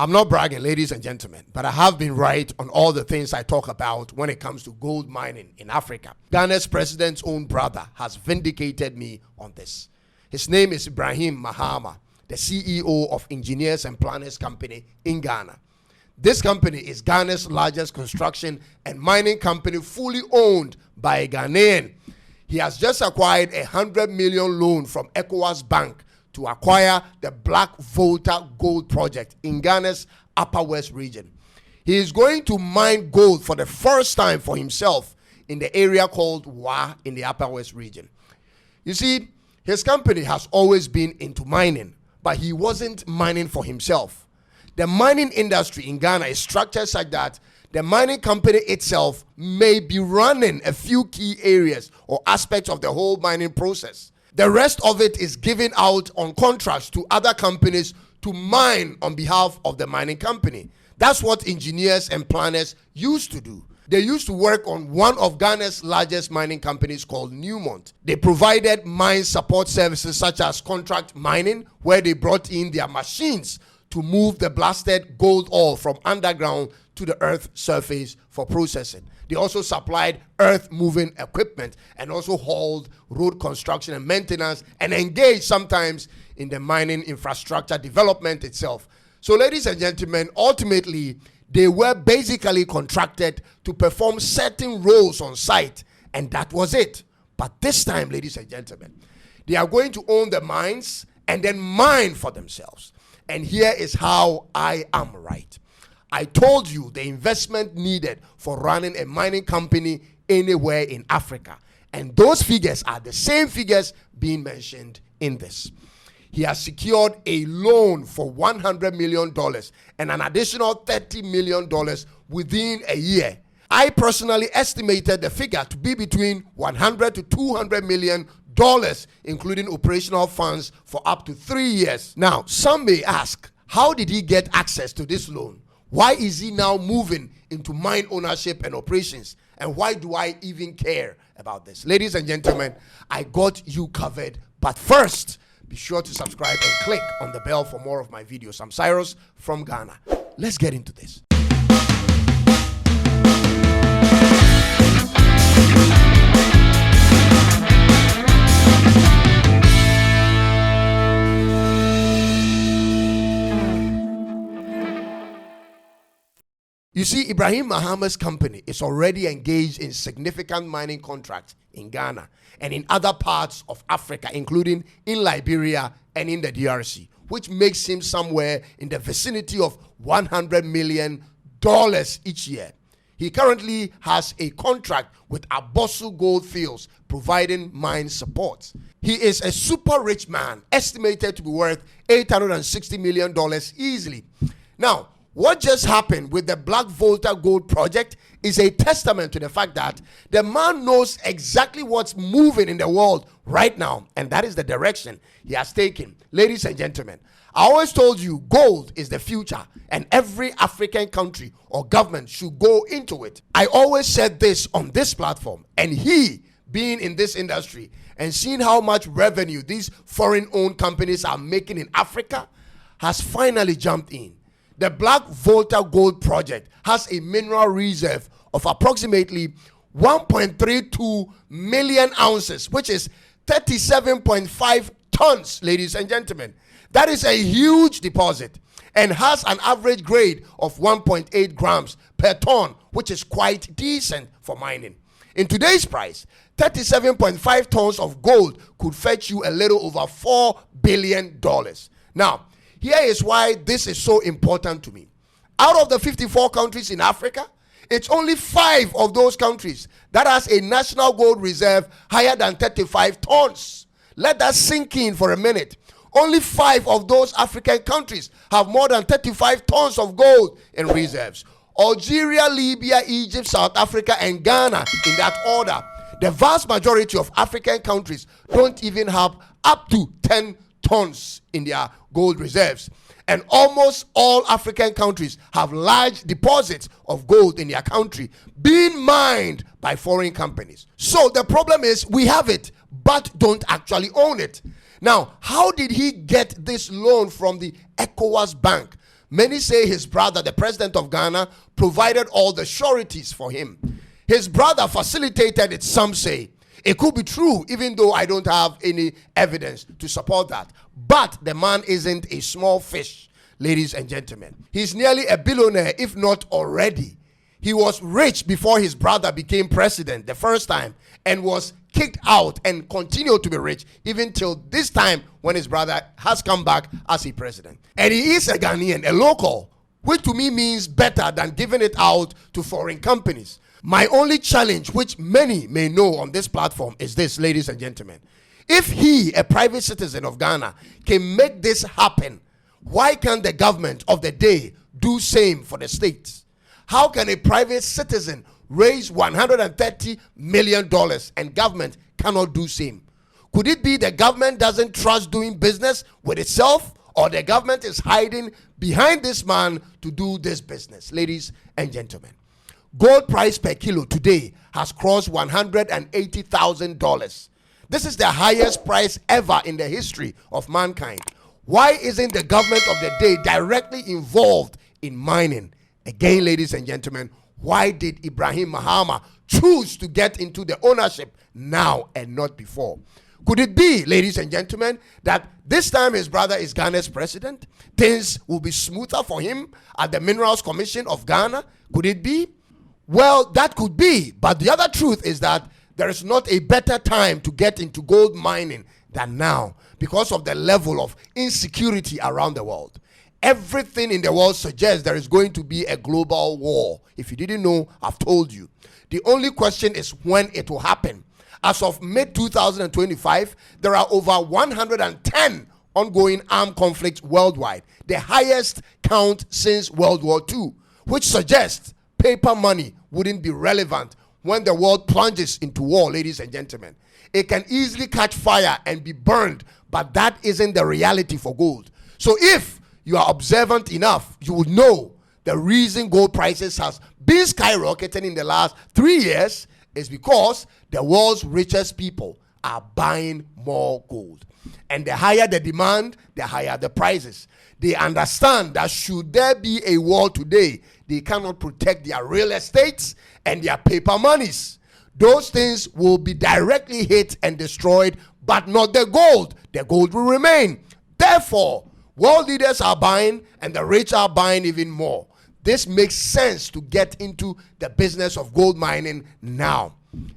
I'm not bragging, ladies and gentlemen, but I have been right on all the things I talk about when it comes to gold mining in Africa. Ghana's president's own brother has vindicated me on this. His name is Ibrahim Mahama, the CEO of Engineers and Planners Company in Ghana. This company is Ghana's largest construction and mining company, fully owned by a Ghanaian. He has just acquired a $100 million loan from ECOWAS Bank to acquire the Black Volta Gold project in Ghana's Upper West region. He is going to mine gold for the first time for himself in the area called Wa in the Upper West region. You see, his company has always been into mining, but he wasn't mining for himself. The mining industry in Ghana is structured such that the mining company itself may be running a few key areas or aspects of the whole mining process. The rest of it is given out on contracts to other companies to mine on behalf of the mining company. That's what engineers and planners used to do. They used to work on one of Ghana's largest mining companies called Newmont. They provided mine support services such as contract mining, where they brought in their machines to move the blasted gold ore from underground to the earth surface for processing. They also supplied earth moving equipment and also hauled road construction and maintenance and engaged sometimes in the mining infrastructure development itself. So ladies and gentlemen, ultimately, they were basically contracted to perform certain roles on site, and that was it. But this time, ladies and gentlemen, they are going to own the mines and then mine for themselves. And here is how I am right. I told you the investment needed for running a mining company anywhere in Africa. And those figures are the same figures being mentioned in this. He has secured a loan for $100 million and an additional $30 million within a year. I personally estimated the figure to be between $100 to $200 million, including operational funds for up to 3 years. Now, some may ask, how did he get access to this loan? Why is he now moving into mine ownership and operations? And why do I even care about this? Ladies and gentlemen, I got you covered. But first, be sure to subscribe and click on the bell for more of my videos. I'm Cyrus from Ghana. Let's get into this. You see, Ibrahim Mahama's company is already engaged in significant mining contracts in Ghana and in other parts of Africa, including in Liberia and in the DRC, which makes him somewhere in the vicinity of $100 million each year. He currently has a contract with Volta Gold Fields providing mine support. He is a super rich man, estimated to be worth $860 million easily. Now, what just happened with the Black Volta Gold project is a testament to the fact that the man knows exactly what's moving in the world right now, and that is the direction he has taken. Ladies and gentlemen, I always told you gold is the future, and every African country or government should go into it. I always said this on this platform, and he, being in this industry and seeing how much revenue these foreign-owned companies are making in Africa, has finally jumped in. The Black Volta Gold project has a mineral reserve of approximately 1.32 million ounces, which is 37.5 tons, ladies and gentlemen. That is a huge deposit and has an average grade of 1.8 grams per ton, which is quite decent for mining. In today's price, 37.5 tons of gold could fetch you a little over $4 billion. Now, here is why this is so important to me. Out of the 54 countries in Africa, it's only 5 of those countries that has a national gold reserve higher than 35 tons. Let that sink in for a minute. Only 5 of those African countries have more than 35 tons of gold in reserves. Algeria, Libya, Egypt, South Africa, and Ghana in that order. The vast majority of African countries don't even have up to 10 tons in their gold reserves. And almost all African countries have large deposits of gold in their country being mined by foreign companies. So the problem is we have it, but don't actually own it. Now, how did he get this loan from the ECOWAS Bank? Many say his brother, the president of Ghana, provided all the sureties for him. His brother facilitated it, some say. It could be true, even though I don't have any evidence to support that. But the man isn't a small fish, ladies and gentlemen. He's nearly a billionaire, if not already. He was rich before his brother became president the first time and was kicked out and continued to be rich even till this time when his brother has come back as a president. And he is a Ghanaian, a local, which to me means better than giving it out to foreign companies. My only challenge, which many may know on this platform, is this, ladies and gentlemen. If he, a private citizen of Ghana, can make this happen, why can't the government of the day do same for the states? How can a private citizen raise $130 million and government cannot do same? Could it be the government doesn't trust doing business with itself, or the government is hiding behind this man to do this business? Ladies and gentlemen, gold price per kilo today has crossed $180,000. This is the highest price ever in the history of mankind. Why isn't the government of the day directly involved in mining? Again, ladies and gentlemen, why did Ibrahim Mahama choose to get into the ownership now and not before? Could it be, ladies and gentlemen, that this time his brother is Ghana's president? Things will be smoother for him at the Minerals Commission of Ghana? Could it be? Well, that could be. But the other truth is that there is not a better time to get into gold mining than now because of the level of insecurity around the world. Everything in the world suggests there is going to be a global war. If you didn't know, I've told you. The only question is when it will happen. As of mid-2025, there are over 110 ongoing armed conflicts worldwide, the highest count since World War II, which suggests paper money wouldn't be relevant when the world plunges into war, ladies and gentlemen. It can easily catch fire and be burned, but that isn't the reality for gold. So if you are observant enough, you will know the reason gold prices has been skyrocketing in the last 3 years is because the world's richest people are buying more gold. And the higher the demand, the higher the prices. They understand that should there be a war today, they cannot protect their real estates and their paper monies. Those things will be directly hit and destroyed, but not the gold. The gold will remain. Therefore, world leaders are buying and the rich are buying even more. This makes sense to get into the business of gold mining now.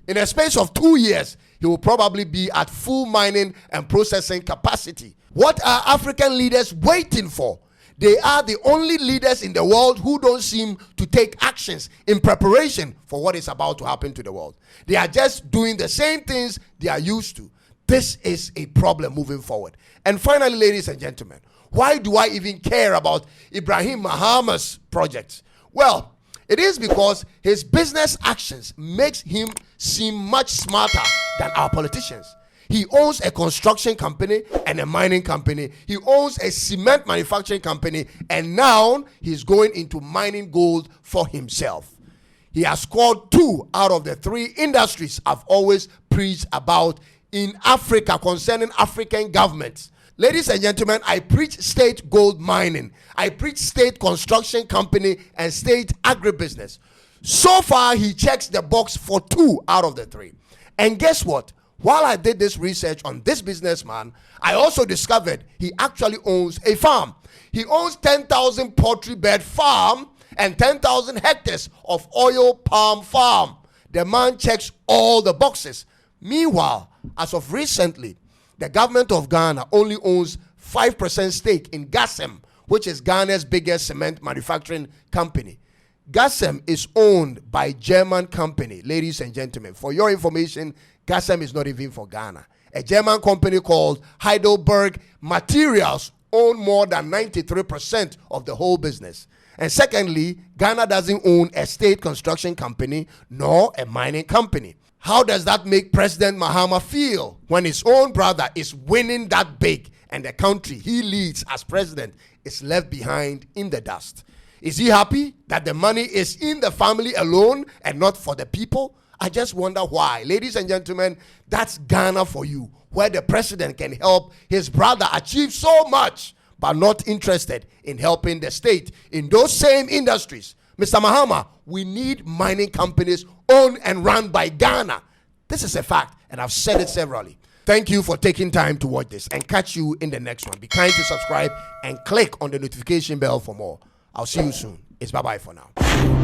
In a space of 2 years, he will probably be at full mining and processing capacity. What are African leaders waiting for? They are the only leaders in the world who don't seem to take actions in preparation for what is about to happen to the world. They are just doing the same things they are used to. This is a problem moving forward. And finally, ladies and gentlemen, why do I even care about Ibrahim Mahama's projects? Well, it is because his business actions makes him seem much smarter than our politicians. He owns a construction company and a mining company. He owns a cement manufacturing company, and now he's going into mining gold for himself. He has scored 2 out of the 3 industries I've always preached about in Africa concerning African governments. Ladies and gentlemen, I preach state gold mining. I preach state construction company and state agribusiness. So far, he checks the box for 2 out of the 3. And guess what? While I did this research on this businessman, I also discovered he actually owns a farm. He owns 10,000 poultry bed farm and 10,000 hectares of oil palm farm. The man checks all the boxes. Meanwhile, as of recently, the government of Ghana only owns 5% stake in Gassem, which is Ghana's biggest cement manufacturing company. Gassem is owned by a German company, ladies and gentlemen. For your information, Gassem is not even for Ghana. A German company called Heidelberg Materials own more than 93% of the whole business. And secondly, Ghana doesn't own a state construction company nor a mining company. How does that make President Mahama feel when his own brother is winning that big and the country he leads as president is left behind in the dust? Is he happy that the money is in the family alone and not for the people? I just wonder why. Ladies and gentlemen, that's Ghana for you, where the president can help his brother achieve so much, but not interested in helping the state in those same industries. Mr. Mahama, we need mining companies owned and run by Ghana. This is a fact, and I've said it severally. Thank you for taking time to watch this, and catch you in the next one. Be kind to subscribe and click on the notification bell for more. I'll see you soon. It's bye-bye for now.